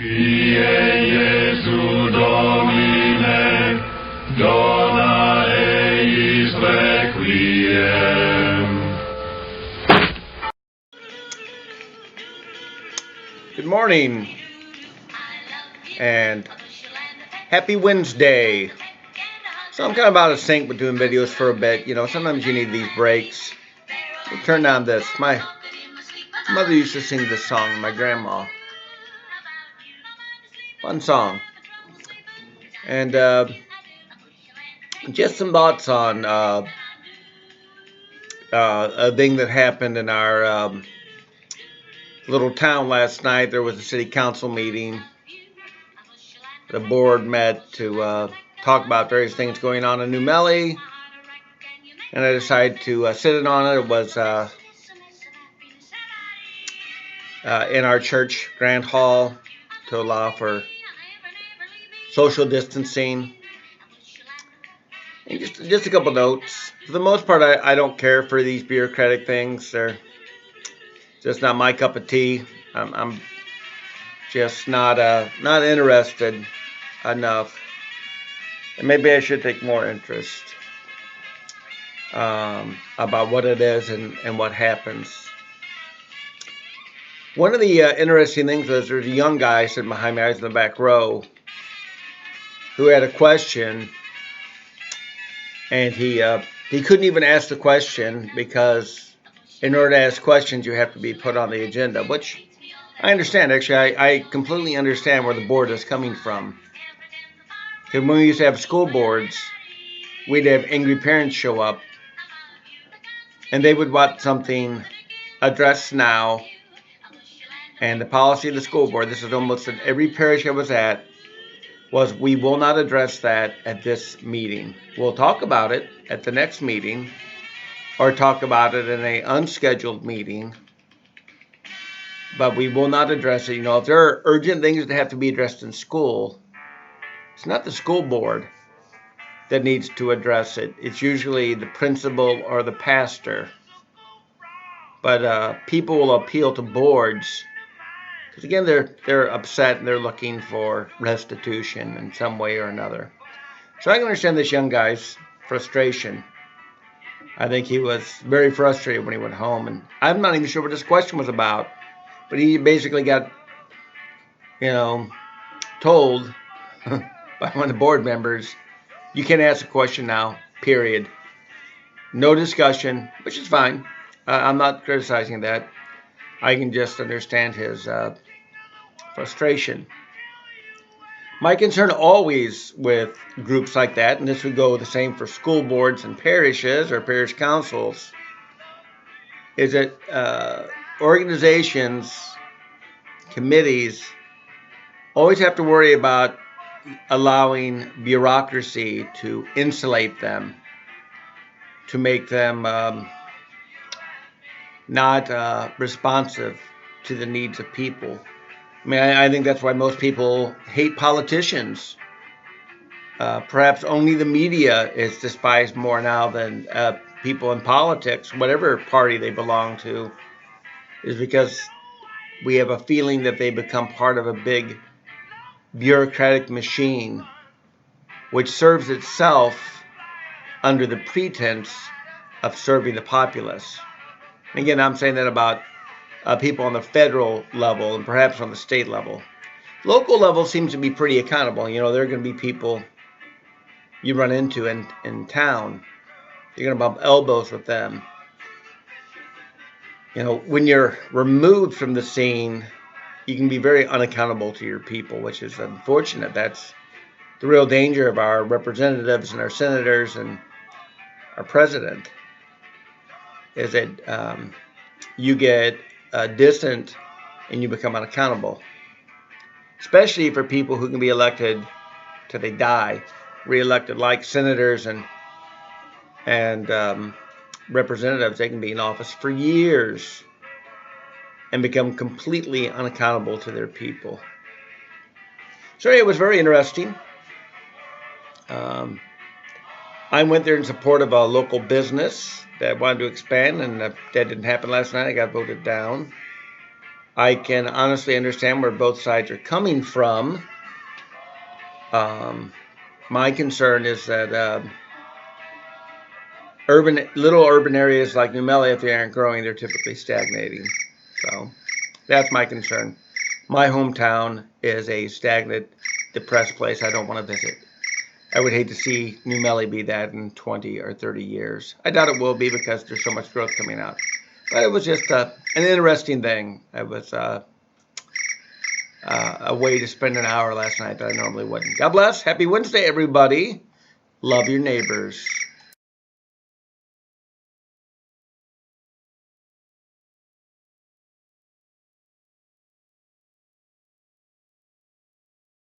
Kyrie Jesu Domine, dona eis requiem. Good morning and happy Wednesday. So I'm kind of out of sync with doing videos for a bit. You know, sometimes you need these breaks. We'll turn down this. My mother used to sing this song, my grandma. Fun song. And just some thoughts on a thing that happened in our little town last night. There was a city council meeting. The board met to talk about various things going on in New Melle, and I decided to sit in on it. It was in our church grand hall to allow for social distancing. And just a couple notes. For the most part, I don't care for these bureaucratic things. They're just not my cup of tea. I'm just not interested enough. And maybe I should take more interest about what it is and what happens. One of the interesting things was there's a young guy sitting behind me, I was in the back row, who had a question, and he couldn't even ask the question because in order to ask questions you have to be put on the agenda, which I understand. Actually, I completely understand where the board is coming from. Because when we used to have school boards, we'd have angry parents show up, and they would want something addressed now. And the policy of the school board, this is almost at every parish I was at, was we will not address that at this meeting. We'll talk about it at the next meeting or talk about it in an unscheduled meeting, but we will not address it. You know, if there are urgent things that have to be addressed in school, it's not the school board that needs to address it. It's usually the principal or the pastor. But people will appeal to boards because, again, they're upset and they're looking for restitution in some way or another. So I can understand this young guy's frustration. I think he was very frustrated when he went home, and I'm not even sure what this question was about. But he basically got, told by one of the board members, you can't ask a question now, period. No discussion, which is fine. I'm not criticizing that. I can just understand his frustration. My concern always with groups like that, and this would go the same for school boards and parishes or parish councils, is that organizations, committees, always have to worry about allowing bureaucracy to insulate them, to make them not responsive to the needs of people. I mean, I think that's why most people hate politicians. Perhaps only the media is despised more now than people in politics, whatever party they belong to, is because we have a feeling that they become part of a big bureaucratic machine which serves itself under the pretense of serving the populace. And again, I'm saying that about people on the federal level and perhaps on the state level. Local level seems to be pretty accountable. You know, there are going to be people you run into in town. You're going to bump elbows with them. You know, when you're removed from the scene, you can be very unaccountable to your people, which is unfortunate. That's the real danger of our representatives and our senators and our president, is that you get distant and you become unaccountable, especially for people who can be elected till they die, reelected, like senators and representatives. They can be in office for years and become completely unaccountable to their people. So it was very interesting. I went there in support of a local business that wanted to expand, and that didn't happen last night. I got voted down. I can honestly understand where both sides are coming from. My concern is that little urban areas like New Meli, if they aren't growing, they're typically stagnating. So that's my concern. My hometown is a stagnant, depressed place I don't want to visit. I would hate to see New Meli be that in 20 or 30 years. I doubt it will be because there's so much growth coming out. But it was just an interesting thing. It was a way to spend an hour last night that I normally wouldn't. God bless. Happy Wednesday, everybody. Love your neighbors.